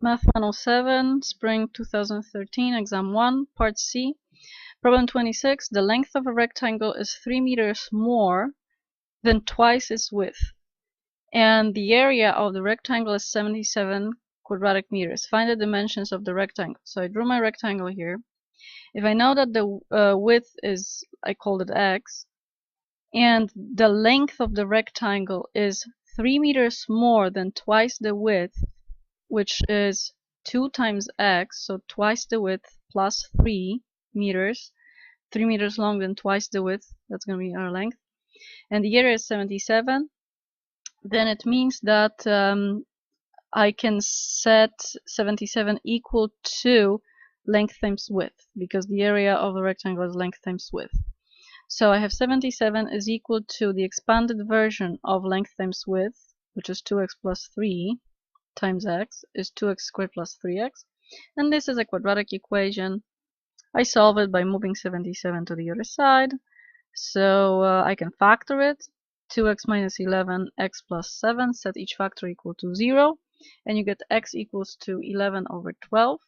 Math 107, Spring 2013, Exam 1, Part C. Problem 26. The length of a rectangle is 3 meters more than twice its width, and the area of the rectangle is 77 quadratic meters. Find the dimensions of the rectangle. So I drew my rectangle here. If I know that the width is, I called it x, and the length of the rectangle is 3 meters more than twice the width, which is 2 times x, so twice the width plus 3 meters, 3 meters long than twice the width, that's going to be our length, and the area is 77, then it means that I can set 77 equal to length times width, because the area of the rectangle is length times width. So I have 77 is equal to the expanded version of length times width, which is 2x plus 3 times x is 2x squared plus 3x, and this is a quadratic equation. I solve it by moving 77 to the other side, so I can factor it. 2x minus 11, x plus 7, set each factor equal to 0, and you get x equals to 11 over 12,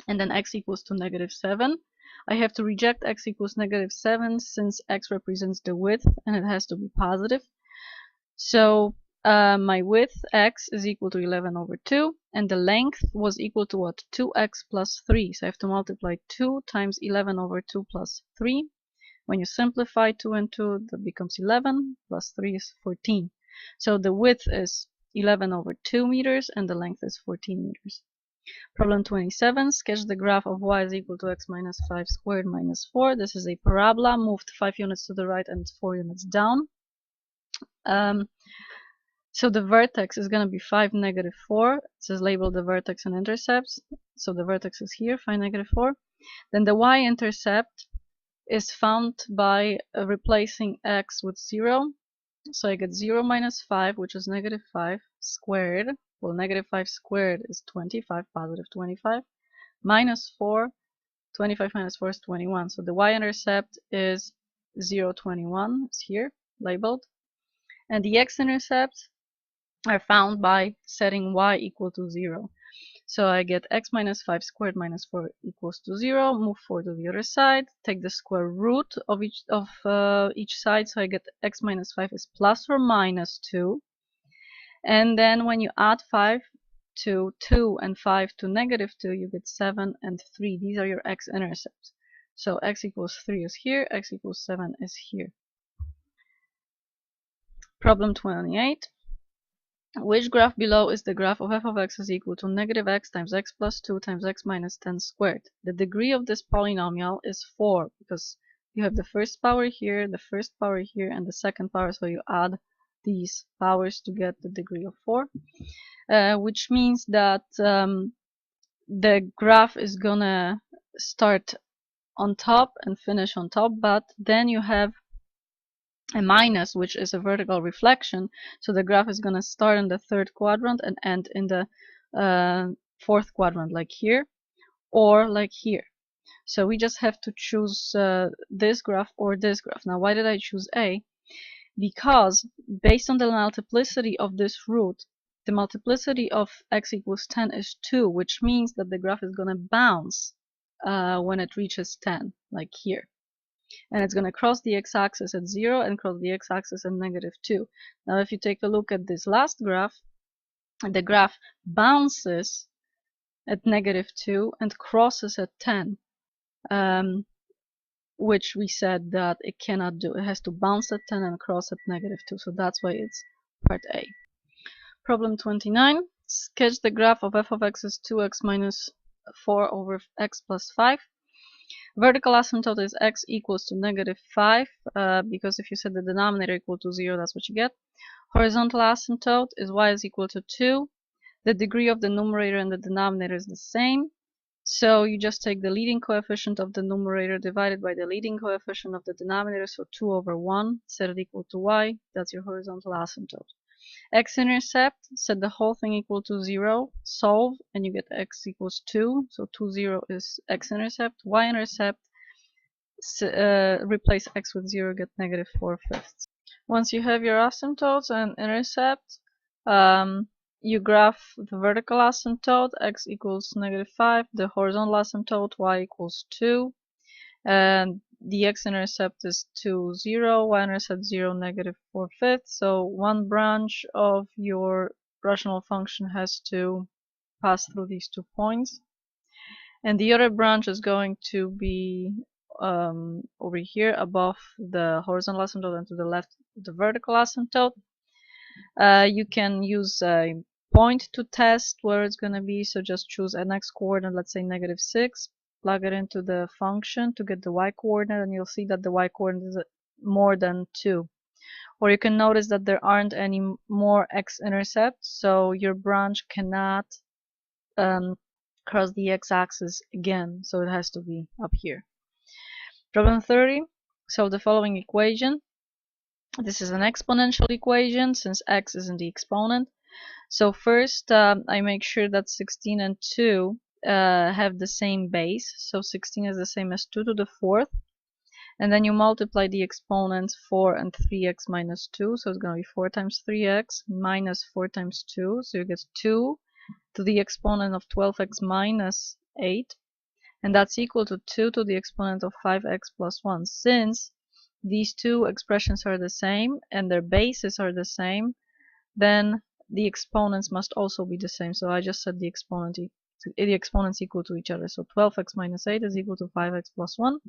and then x equals to negative 7. I have to reject x equals negative 7 since x represents the width and it has to be positive. So my width x is equal to 11 over 2, and the length was equal to what? 2x plus 3. So I have to multiply 2 times 11 over 2 plus 3. When you simplify 2 and 2, that becomes 11, plus 3 is 14. So the width is 11 over 2 meters, and the length is 14 meters. Problem 27, sketch the graph of y is equal to x minus 5 squared minus 4. This is a parabola, moved 5 units to the right and 4 units down. So the vertex is going to be 5, negative 4. It says label the vertex and intercepts. So the vertex is here, 5, negative 4. Then the y-intercept is found by replacing x with 0. So I get 0 minus 5, which is negative 5, squared. Well, negative 5 squared is 25, positive 25. Minus 4, 25 minus 4 is 21. So the y-intercept is 0, 21. It's here, labeled. And the x-intercepts are found by setting y equal to 0. So I get x minus 5 squared minus 4 equals to 0. Move 4 to the other side. Take the square root of each side. So I get x minus 5 is plus or minus 2. And then when you add 5 to 2 and 5 to negative 2, you get 7 and 3. These are your x-intercepts. So x equals 3 is here. X equals 7 is here. Problem 28. Which graph below is the graph of f of x is equal to negative x times x plus 2 times x minus 10 squared? The degree of this polynomial is 4, because you have the first power here, the first power here, and the second power, so you add these powers to get the degree of 4, which means that the graph is gonna start on top and finish on top, but then you have a minus, which is a vertical reflection, so the graph is going to start in the third quadrant and end in the fourth quadrant, like here or like here. So we just have to choose this graph or this graph. Now, why did I choose A? Because based on the multiplicity of this root, the multiplicity of x equals 10 is 2, which means that the graph is going to bounce when it reaches 10, like here. And it's going to cross the x-axis at 0 and cross the x-axis at negative 2. Now if you take a look at this last graph, the graph bounces at negative 2 and crosses at 10, which we said that it cannot do. It has to bounce at 10 and cross at negative 2, so that's why it's part A. Problem 29. Sketch the graph of f of x is 2x minus 4 over x plus 5. Vertical asymptote is x equals to negative 5, because if you set the denominator equal to 0, that's what you get. Horizontal asymptote is y is equal to 2. The degree of the numerator and the denominator is the same. So you just take the leading coefficient of the numerator divided by the leading coefficient of the denominator, so 2 over 1, set it equal to y. That's your horizontal asymptote. X-intercept, set the whole thing equal to 0, solve, and you get x equals 2. So 2, 0 is x-intercept. Y-intercept, replace x with 0, get negative 4/5. Once you have your asymptotes and intercept, you graph the vertical asymptote, x equals -5, the horizontal asymptote, y equals 2, and the x-intercept is 2, 0, y-intercept 0, -4/5. So one branch of your rational function has to pass through these 2 points, and the other branch is going to be over here above the horizontal asymptote and to the left the vertical asymptote. You can use a point to test where it's going to be, so just choose an x coordinate, let's say -6, plug it into the function to get the y coordinate, and you'll see that the y coordinate is more than 2. Or you can notice that there aren't any more x-intercepts, so your branch cannot cross the x-axis again, so it has to be up here. Problem 30. So the following equation. This is an exponential equation since x is in the exponent. So first I make sure that 16 and 2 have the same base. So 16 is the same as 2 to the 4th. And then you multiply the exponents 4 and 3x minus 2. So it's going to be 4 times 3x minus 4 times 2. So you get 2 to the exponent of 12x minus 8. And that's equal to 2 to the exponent of 5x plus 1. Since these two expressions are the same and their bases are the same, then the exponents must also be the same. So I just set the exponents equal to each other. So 12x minus 8 is equal to 5x plus 1.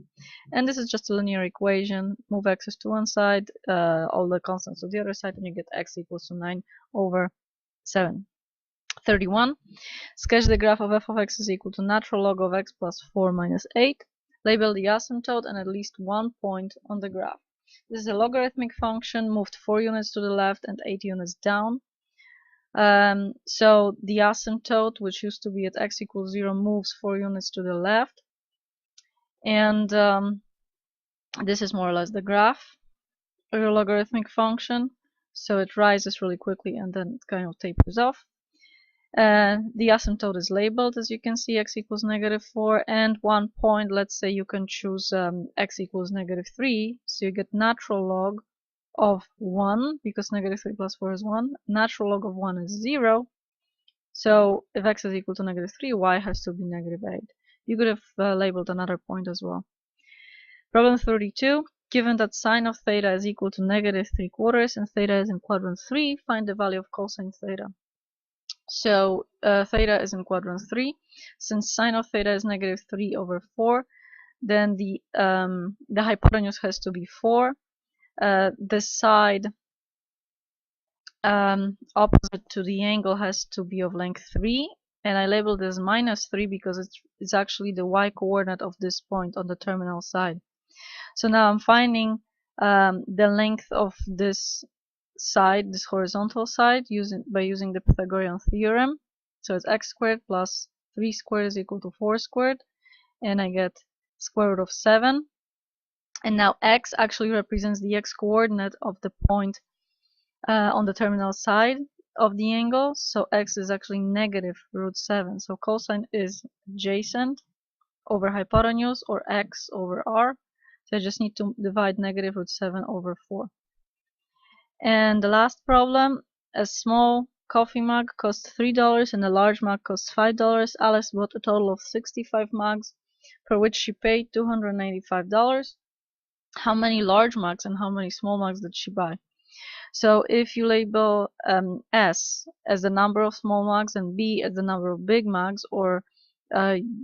And this is just a linear equation. Move x's to one side, all the constants to the other side, and you get x equals to 9/7. 31. Sketch the graph of f of x is equal to natural log of x plus 4 minus 8. Label the asymptote and at least one point on the graph. This is a logarithmic function moved 4 units to the left and 8 units down. So the asymptote, which used to be at x equals 0, moves 4 units to the left. And this is more or less the graph of your logarithmic function. So it rises really quickly and then it kind of tapers off. The asymptote is labeled, as you can see, x equals -4, and one point, let's say you can choose x equals -3, so you get natural log of 1, because -3 plus 4 is 1. Natural log of 1 is 0, so if x is equal to -3, y has to be -8. You could have labeled another point as well. Problem 32. Given that sine of theta is equal to -3/4 and theta is in quadrant 3, find the value of cosine theta. So theta is in quadrant 3. Since sine of theta is -3/4, then the hypotenuse has to be 4. The side opposite to the angle has to be of length 3, and I labeled this -3 because it's actually the y coordinate of this point on the terminal side. So now I'm finding the length of this side, this horizontal side, by using the Pythagorean theorem. So it's x squared plus 3 squared is equal to 4 squared, and I get square root of 7. And now x actually represents the x coordinate of the point on the terminal side of the angle, so x is actually -√7. So cosine is adjacent over hypotenuse, or x over r. So I just need to divide -√7 over 4. And the last problem, a small coffee mug costs $3 and a large mug costs $5. Alice bought a total of 65 mugs, for which she paid $295. How many large mugs and how many small mugs did she buy? So if you label S as the number of small mugs and B as the number of big mugs, or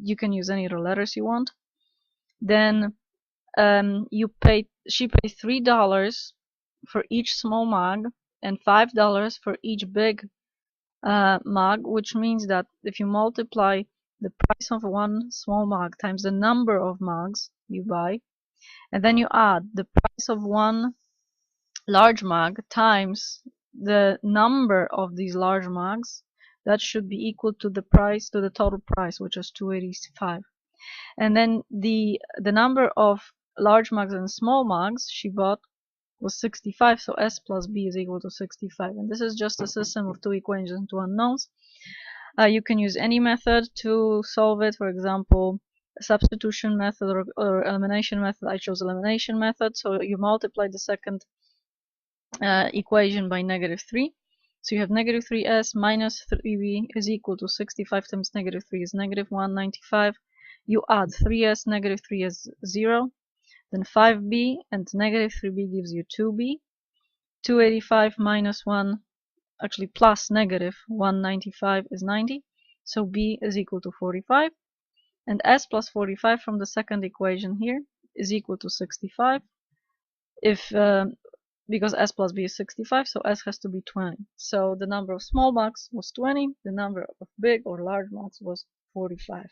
you can use any other letters you want, then she paid $3 for each small mug and $5 for each big mug, which means that if you multiply the price of one small mug times the number of mugs you buy, and then you add the price of one large mug times the number of these large mugs, that should be equal to the price, to the total price, which is $285. And then the number of large mugs and small mugs she bought was 65, so S plus B is equal to 65. And this is just a system of two equations and two unknowns. You can use any method to solve it. For example, a substitution method or elimination method. I chose elimination method, so you multiply the second equation by -3. So you have negative 3s minus 3b is equal to 65 times negative 3 is negative 195. You add 3s, negative 3 is 0. Then 5b and negative 3b gives you 2b. 285 minus 1, actually plus negative 195 is 90. So b is equal to 45. And s plus 45 from the second equation here is equal to 65. Because s plus b is 65, so s has to be 20. So the number of small marks was 20, the number of big or large marks was 45.